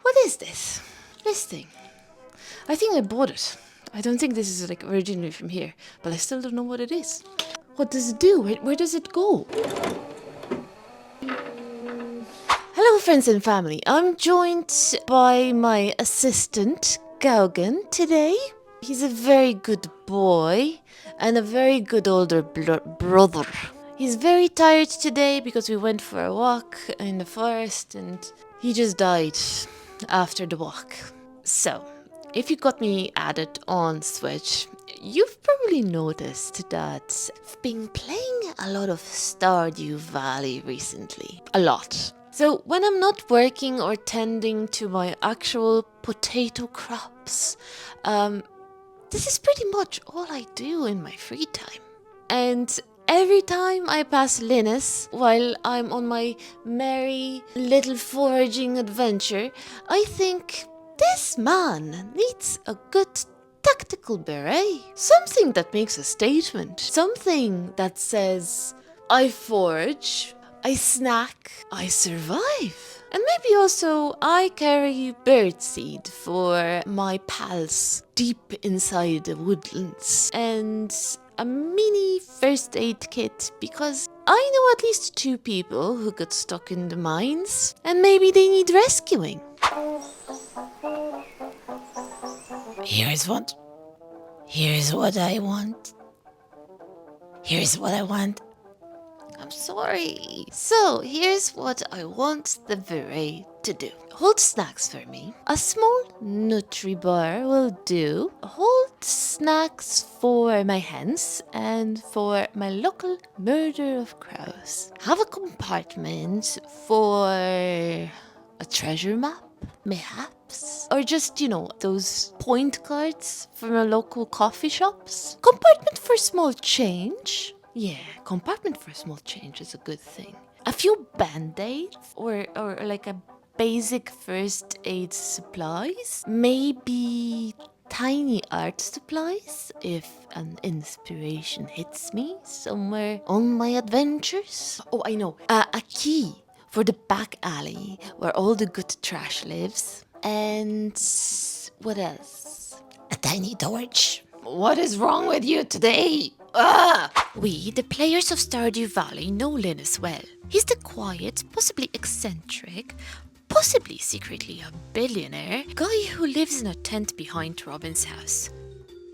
What is this? This thing. I think I bought it. I don't think this is like originally from here, but I still don't know what it is. What does it do? Where does it go? Hello friends and family. I'm joined by my assistant, Gaugen, today. He's a very good boy and a very good older brother. He's very tired today because we went for a walk in the forest and he just died after the walk. So, if you got me added on Switch, you've probably noticed that I've been playing a lot of Stardew Valley recently. A lot. So when I'm not working or tending to my actual potato crops, this is pretty much all I do in my free time. And every time I pass Linus while I'm on my merry little foraging adventure, I think this man needs a good tactical beret. Something that makes a statement. Something that says, I forage, I snack, I survive. And maybe also I carry birdseed for my pals deep inside the woodlands. And a mini first aid kit because I know at least 2 people who got stuck in the mines and maybe they need rescuing. Here's what I want. Here's what I want. I'm sorry. So, here's what I want the beret to do. Hold snacks for me. A small Nutri-bar will do. Hold snacks for my hens and for my local murder of crows. Have a compartment for a treasure map, mayhaps. Or just, those point cards from our local coffee shops. Compartment for small change. Yeah, compartment for small change is a good thing. A few band-aids or like a basic first aid supplies. Maybe tiny art supplies if an inspiration hits me somewhere on my adventures. Oh, I know. A key for the back alley where all the good trash lives. And what else? A tiny torch. What is wrong with you today? We, the players of Stardew Valley, know Linus well. He's the quiet, possibly eccentric, possibly secretly a billionaire guy who lives in a tent behind Robin's house.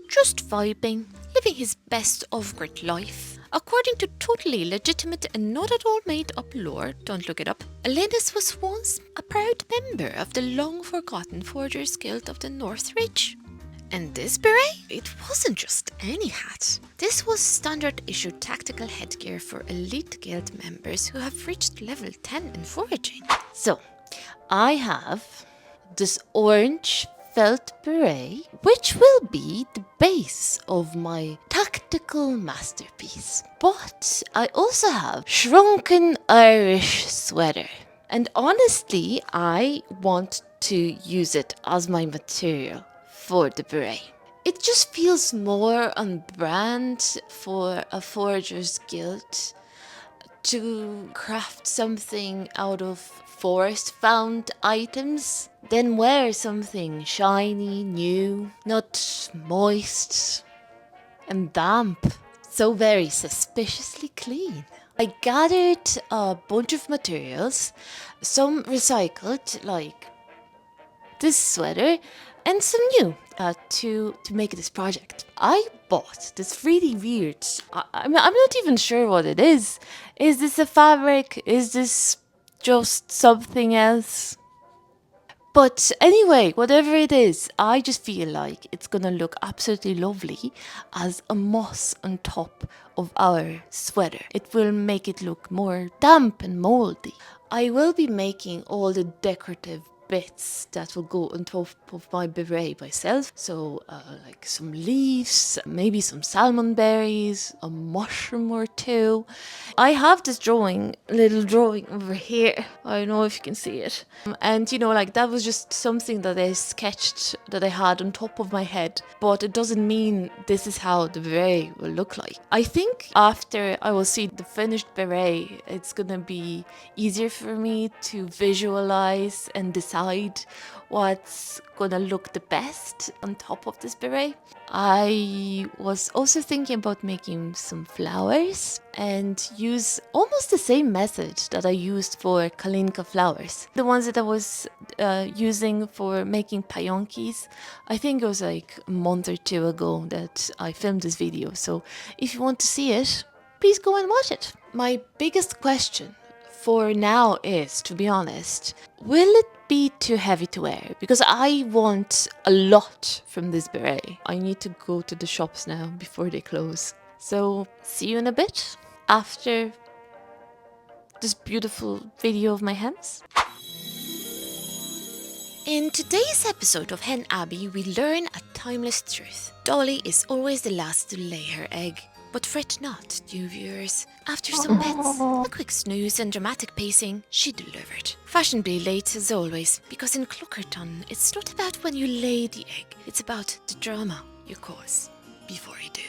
Just vibing, living his best off-grid life. According to totally legitimate and not at all made up lore, don't look it up, Linus was once a proud member of the long-forgotten Forgers Guild of the North Ridge. And this beret? It wasn't just any hat. This was standard issue tactical headgear for elite guild members who have reached level 10 in foraging. So, I have this orange felt beret, which will be the base of my tactical masterpiece. But I also have shrunken Irish sweater. And honestly, I want to use it as my material for the beret. It just feels more on brand for a Foragers Guild to craft something out of forest found items, then wear something shiny, new, not moist and damp, so very suspiciously clean. I gathered a bunch of materials, some recycled like this sweater and some new to make this project. I bought this really weird, I'm not even sure what it is. Is this a fabric? Is this just something else? But anyway, whatever it is, I just feel like it's gonna look absolutely lovely as a moss on top of our sweater. It will make it look more damp and moldy. I will be making all the decorative bits that will go on top of my beret myself. So like some leaves, maybe some salmon berries, a mushroom or 2. I have this little drawing over here. I don't know if you can see it. And like that was just something that I sketched that I had on top of my head. But it doesn't mean this is how the beret will look like. I think after I will see the finished beret, it's gonna be easier for me to visualize and decide decide what's gonna look the best on top of this beret. I was also thinking about making some flowers and use almost the same method that I used for Kalinka flowers. The ones that I was using for making payonkies. I think it was like a month or two ago that I filmed this video. So if you want to see it, please go and watch it. My biggest question for now is, to be honest, will it be too heavy to wear? Because I want a lot from this beret. I need to go to the shops now before they close. So see you in a bit after this beautiful video of my hens. In today's episode of Hen Abbey, we learn a timeless truth. Dolly is always the last to lay her egg. But fret not, dear viewers. After some bets, a quick snooze and dramatic pacing, she delivered. Fashionably late as always, because in Cluckerton, it's not about when you lay the egg, it's about the drama you cause before you do.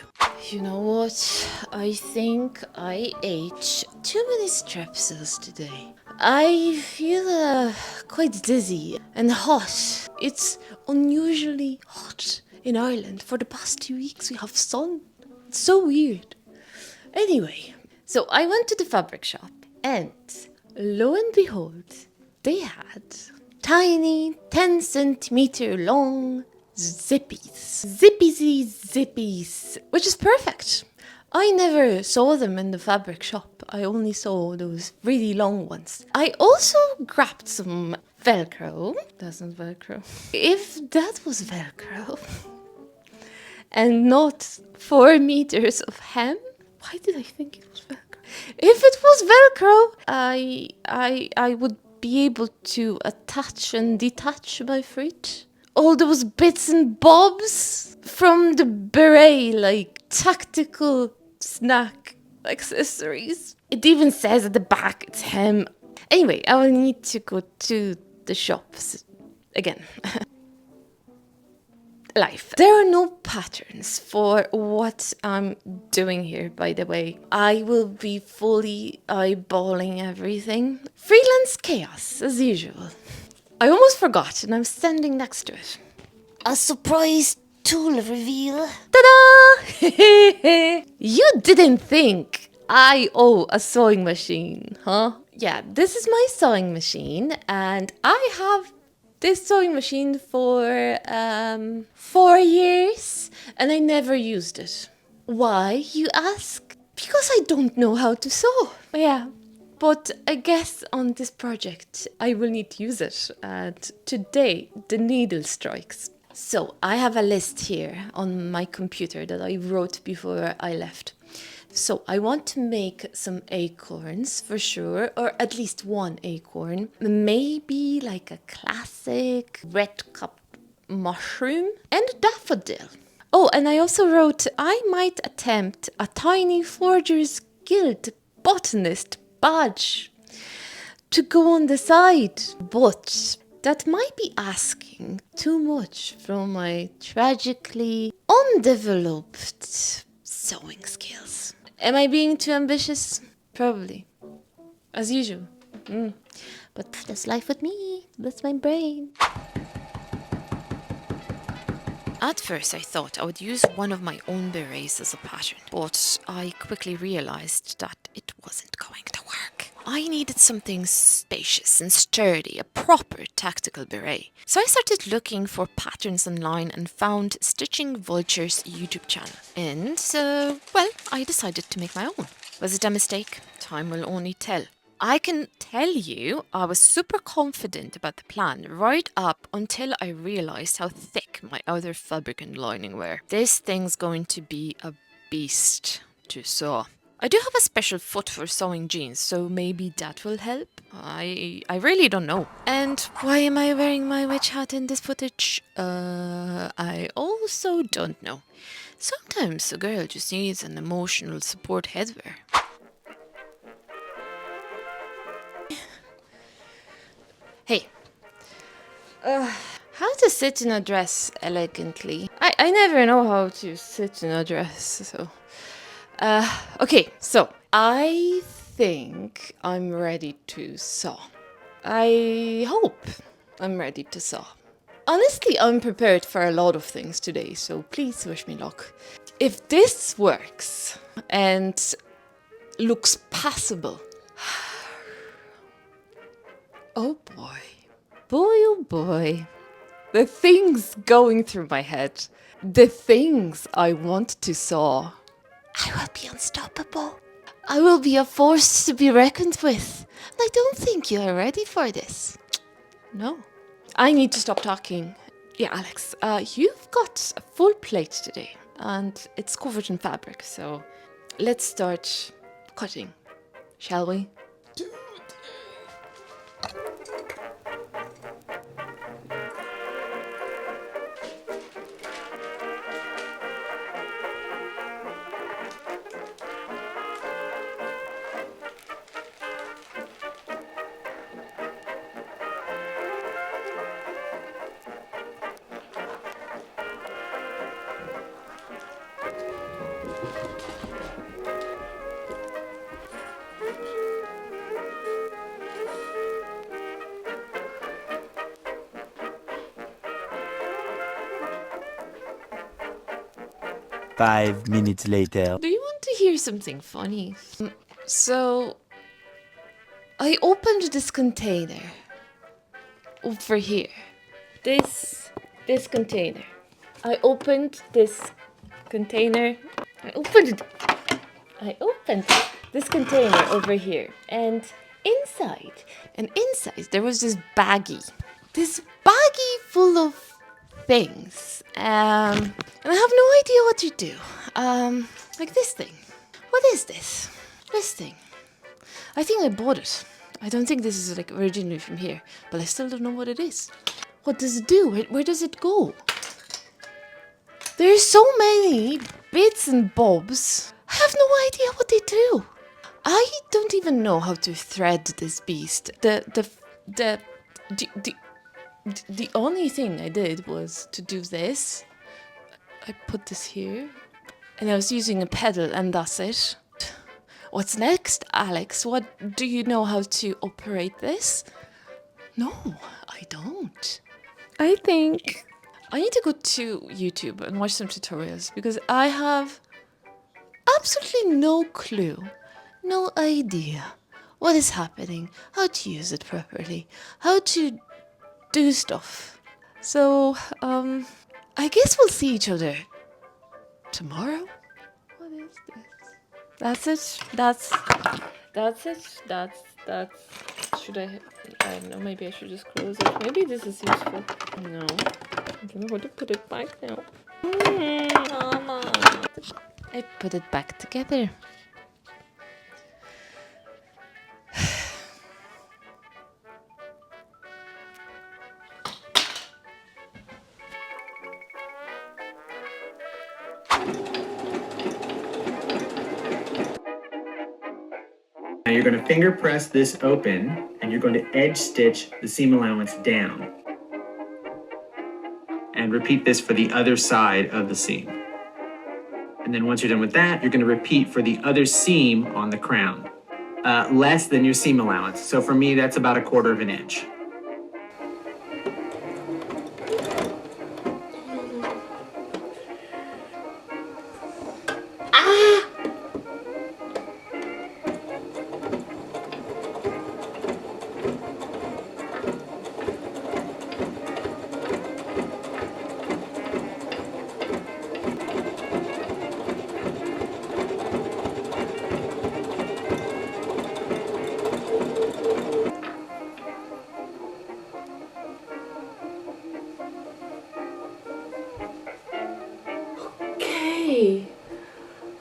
You know what? I think I ate too many strepsils today. I feel quite dizzy and hot. It's unusually hot in Ireland. For the past 2 weeks we have sun. It's so weird. Anyway, so I went to the fabric shop and lo and behold, they had tiny 10 centimeter long zippies. Zippies, which is perfect. I never saw them in the fabric shop. I only saw those really long ones. I also grabbed some velcro. That's not velcro. If that was velcro and not 4 meters of hem, why did I think it was velcro? If it was velcro, I would be able to attach and detach my fruit. All those bits and bobs from the beret, like tactical snack accessories. It even says at the back it's hem. Anyway, I will need to go to the shops again. Life. There are no patterns for what I'm doing here, by the way. I will be fully eyeballing everything. Freelance chaos, as usual. I almost forgot, and I'm standing next to it. A surprise tool reveal. Ta-da! You didn't think I owe a sewing machine, huh? Yeah, this is my sewing machine, and I have this sewing machine for 4 years, and I never used it. Why, you ask? Because I don't know how to sew. Yeah, but I guess on this project I will need to use it, and today the needle strikes. So I have a list here on my computer that I wrote before I left. So I want to make some acorns for sure, or at least one acorn. Maybe like a classic red-cupped mushroom and a daffodil. Oh, and I also wrote I might attempt a tiny Forgers Guild botanist badge to go on the side. But that might be asking too much from my tragically undeveloped sewing skills. Am I being too ambitious? Probably. As usual. But that's life with me. That's my brain. At first I thought I would use one of my own berets as a pattern, but I quickly realized that it wasn't going to work. I needed something spacious and sturdy, a proper tactical beret. So I started looking for patterns online and found Stitching Vulture's YouTube channel. And, well, I decided to make my own. Was it a mistake? Time will only tell. I can tell you I was super confident about the plan right up until I realized how thick my other fabric and lining were. This thing's going to be a beast to sew. I do have a special foot for sewing jeans, so maybe that will help. I really don't know. And why am I wearing my witch hat in this footage? I also don't know. Sometimes a girl just needs an emotional support headwear. Hey, how to sit in a dress elegantly? I never know how to sit in a dress, so... okay, so I think I'm ready to sew. I hope. I'm ready to sew. Honestly, I'm prepared for a lot of things today, so please wish me luck. If this works and looks passable. Oh boy. Boy, oh boy. The things going through my head. The things I want to sew. I will be unstoppable. I will be a force to be reckoned with. And I don't think you are ready for this. No. I need to stop talking. Yeah, Alex, you've got a full plate today, and it's covered in fabric, so let's start cutting, shall we? 5 minutes later. Do you want to hear something funny? So, I opened this container over here. This container. I opened this container. I opened this container over here, and inside there was this baggie full of things, and I have no idea what to do. Like this thing. What is this? This thing. I think I bought it. I don't think this is like originally from here, but I still don't know what it is. What does it do? Where does it go? There's so many bits and bobs. I have no idea what they do. I don't even know how to thread this beast. The only thing I did was to do this. I put this here, and I was using a pedal, and that's it. What's next, Alex? What do you know how to operate this? No, I don't. I think I need to go to YouTube and watch some tutorials because I have absolutely no clue, no idea what is happening, how to use it properly, how to do stuff. So, I guess we'll see each other tomorrow. What is this? That's it. That's it. Should I don't know, maybe I should just close it. Maybe this is useful. No. I don't know how to put it back now. Mama. I put it back together. Now you're going to finger press this open, and you're going to edge stitch the seam allowance down. And repeat this for the other side of the seam. And then once you're done with that, you're going to repeat for the other seam on the crown. Less than your seam allowance. So for me, that's about 1/4 inch.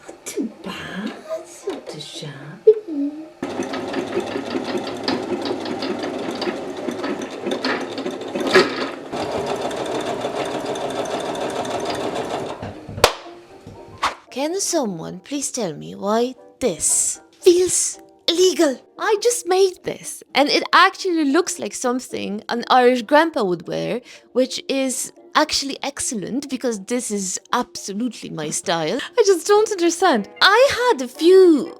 Not too bad, not too shabby. Can someone please tell me why this feels illegal? I just made this, and it actually looks like something an Irish grandpa would wear, which is actually excellent because this is absolutely my style. I just don't understand. I had a few,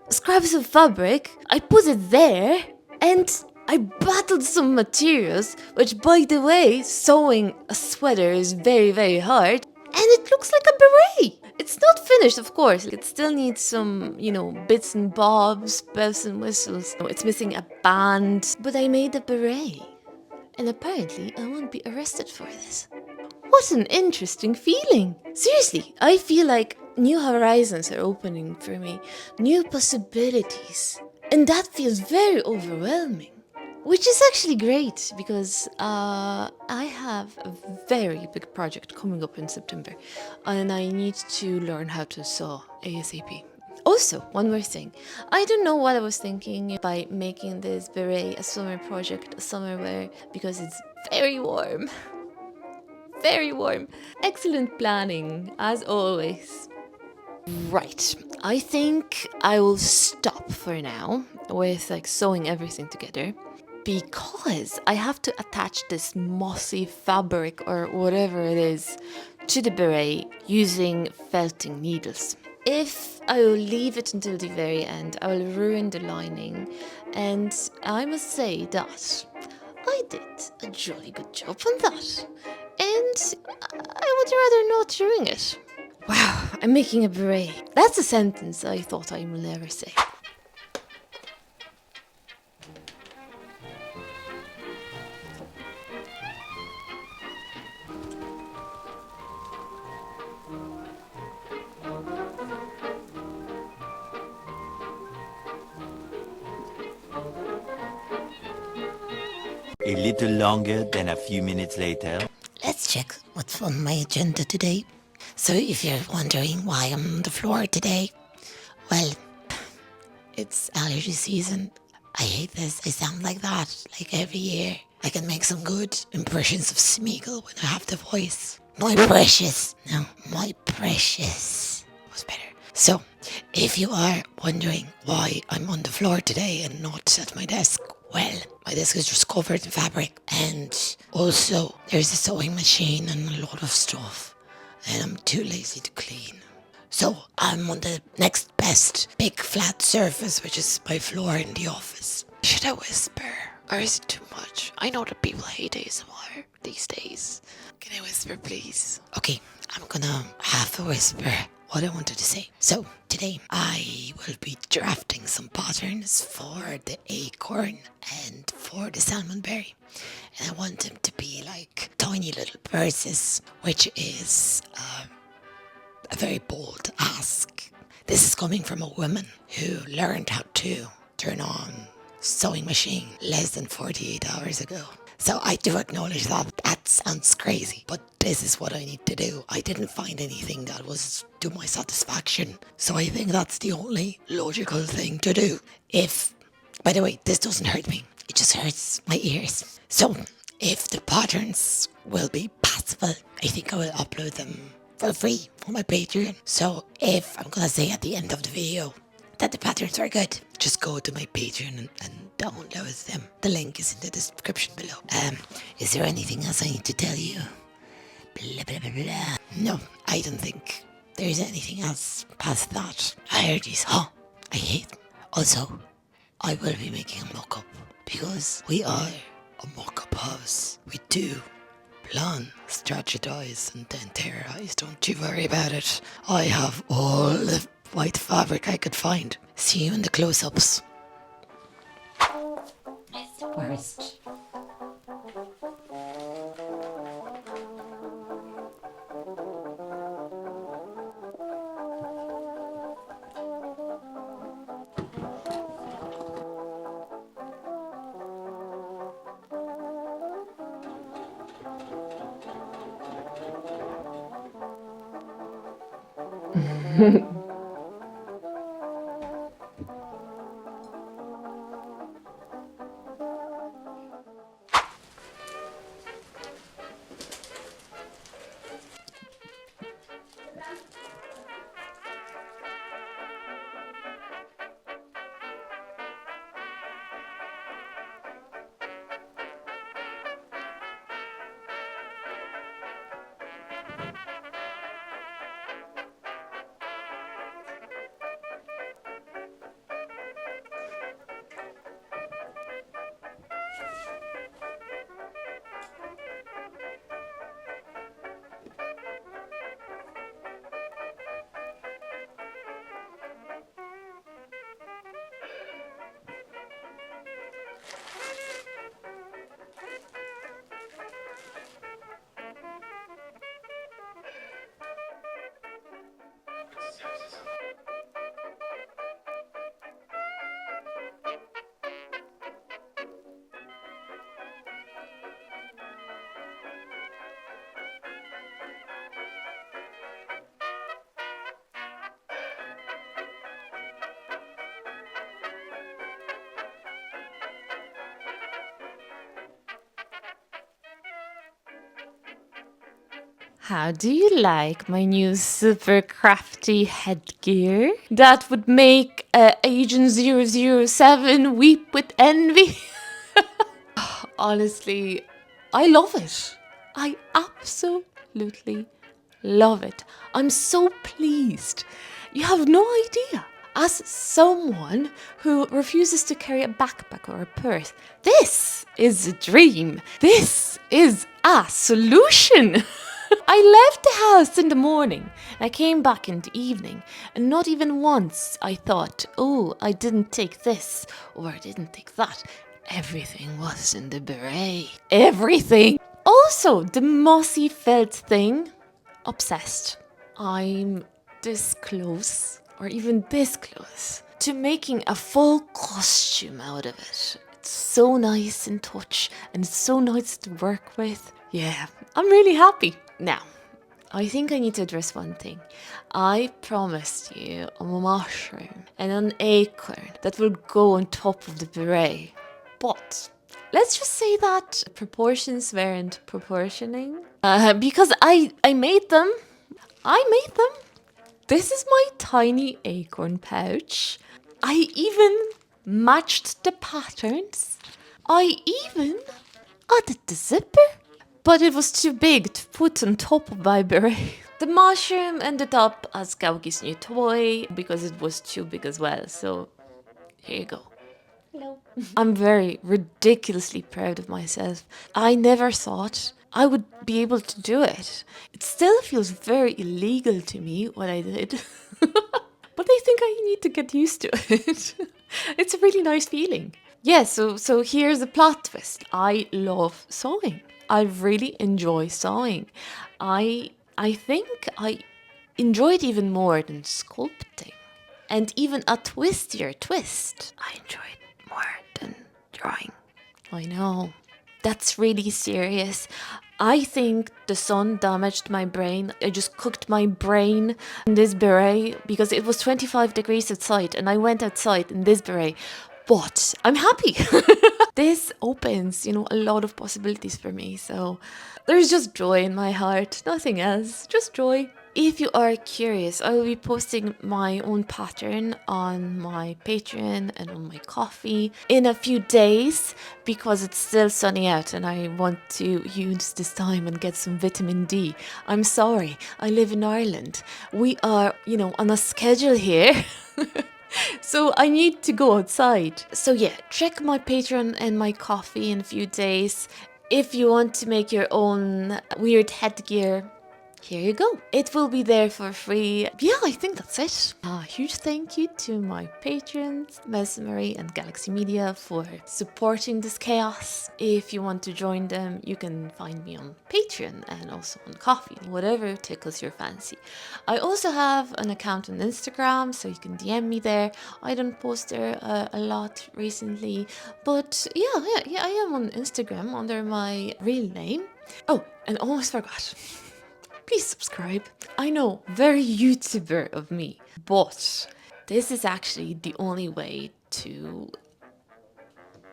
scraps of fabric. I put it there, and I battled some materials, which by the way, sewing a sweater is very, very hard. And it looks like a beret. It's not finished, of course. It still needs some, bits and bobs, bells and whistles. It's missing a band. But I made a beret. And apparently I won't be arrested for this. What an interesting feeling. Seriously, I feel like new horizons are opening for me. New possibilities. And that feels very overwhelming. Which is actually great because I have a very big project coming up in September and I need to learn how to sew ASAP. Also, one more thing. I don't know what I was thinking by making this beret a summer project, a summer wear, because it's very warm. Very warm. Excellent planning, as always. Right, I think I will stop for now with sewing everything together because I have to attach this mossy fabric or whatever it is to the beret using felting needles. If I will leave it until the very end, I will ruin the lining, and I must say that I did a jolly good job on that, and I would rather not ruin it. Wow, I'm making a beret. That's a sentence I thought I will never say. A little longer than a few minutes later. Let's check what's on my agenda today. So if you're wondering why I'm on the floor today, well, it's allergy season. I hate this. I sound like that, like every year. I can make some good impressions of Smeagol when I have the voice. My precious. No, my precious was better. So, if you are wondering why I'm on the floor today and not at my desk, well, my desk is just covered in fabric, and also there's a sewing machine and a lot of stuff, and I'm too lazy to clean. So I'm on the next best big flat surface, which is my floor in the office. Should I whisper, or is it too much? I know that people hate ASMR these days. Can I whisper, please? Okay, I'm gonna half a whisper what I wanted to say. So today I will be drafting some patterns for the acorn and for the salmon berry, and I want them to be like tiny little purses, which is a very bold ask. This is coming from a woman who learned how to turn on sewing machine less than 48 hours ago. So I do acknowledge that sounds crazy, but this is what I need to do. I didn't find anything that was to my satisfaction, so I think that's the only logical thing to do. By the way, this doesn't hurt me, it just hurts my ears. So if the patterns will be passable, I think I will upload them for free on my Patreon. So if I'm gonna say at the end of the video that the patterns are good, just go to my Patreon and download them. The link is in the description below. Is there anything else I need to tell you? Blah, blah, blah, blah. No, I don't think there's anything else past that. Allergies, I hate them. Also, I will be making a mock-up because we are a mock-up house. We do plan, strategize, and then terrorize. Don't you worry about it. I have all the white fabric I could find. See you in the close-ups. It's the worst. How do you like my new super crafty headgear? That would make Agent 007 weep with envy. Honestly, I love it. I absolutely love it. I'm so pleased. You have no idea. As someone who refuses to carry a backpack or a purse, this is a dream. This is a solution. I left the house in the morning. I came back in the evening, and not even once I thought, oh, I didn't take this or I didn't take that. Everything was in the beret. Everything. Also, the mossy felt thing. Obsessed. I'm this close, or even this close, to making a full costume out of it. It's so nice in touch, and it's so nice to work with. Yeah, I'm really happy. Now, I think I need to address one thing. I promised you a mushroom and an acorn that will go on top of the beret. But let's just say that proportions weren't proportioning. Because I made them. I made them. This is my tiny acorn pouch. I even matched the patterns. I even added the zipper. But it was too big to put on top of my beret. The mushroom ended up as Kauki's new toy because it was too big as well. So here you go. Hello. I'm very ridiculously proud of myself. I never thought I would be able to do it. It still feels very illegal to me what I did. But I think I need to get used to it. It's a really nice feeling. Yeah, so here's the plot twist. I love sewing. I really enjoy sewing. I think I enjoy it even more than sculpting. And even a twistier twist. I enjoy it more than drawing. I know. That's really serious. I think the sun damaged my brain. I just cooked my brain in this beret because it was 25 degrees outside and I went outside in this beret. But I'm happy. This opens, a lot of possibilities for me. So there's just joy in my heart. Nothing else. Just joy. If you are curious, I will be posting my own pattern on my Patreon and on my Ko-fi in a few days because it's still sunny out and I want to use this time and get some vitamin D. I'm sorry, I live in Ireland. We are, on a schedule here. So I need to go outside. So yeah, check my Patreon and my Ko-fi in a few days. If you want to make your own weird headgear, here you go. It will be there for free. Yeah, I think that's it. A huge thank you to my patrons, Mesmery and Galaxy Media, for supporting this chaos. If you want to join them, you can find me on Patreon and also on Ko-fi, whatever tickles your fancy. I also have an account on Instagram, so you can DM me there. I don't post there a lot recently, but yeah, I am on Instagram under my real name. Oh, and almost forgot. Please subscribe. I know, very YouTuber of me, but this is actually the only way to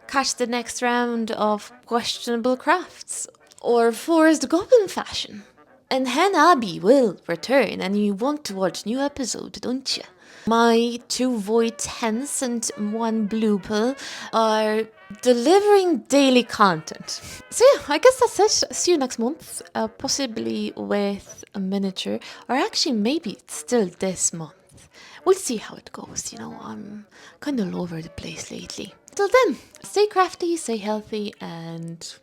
catch the next round of questionable crafts or Forest Goblin fashion. And Hen Abbey will return and you want to watch new episode, don't you? My 2 void hens and 1 blue pill are delivering daily content. So yeah, I guess that's it. See you next month, possibly with a miniature, or actually maybe it's still this month. We'll see how it goes, I'm kind of all over the place lately. Till then, stay crafty, stay healthy, and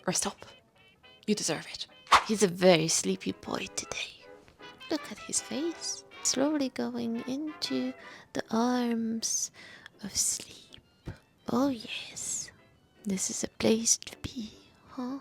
rest up. You deserve it. He's a very sleepy boy today. Look at his face. Slowly going into the arms of sleep. Oh yes, this is a place to be, huh?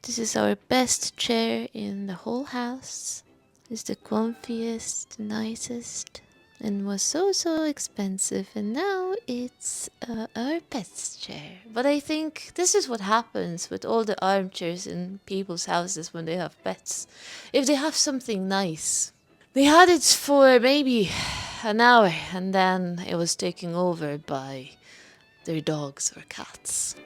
This is our best chair in the whole house. It's the comfiest, nicest, and was so expensive, and now it's our pet's chair. But I think this is what happens with all the armchairs in people's houses when they have pets. If they have something nice, they had it for maybe an hour and then it was taken over by their dogs or cats.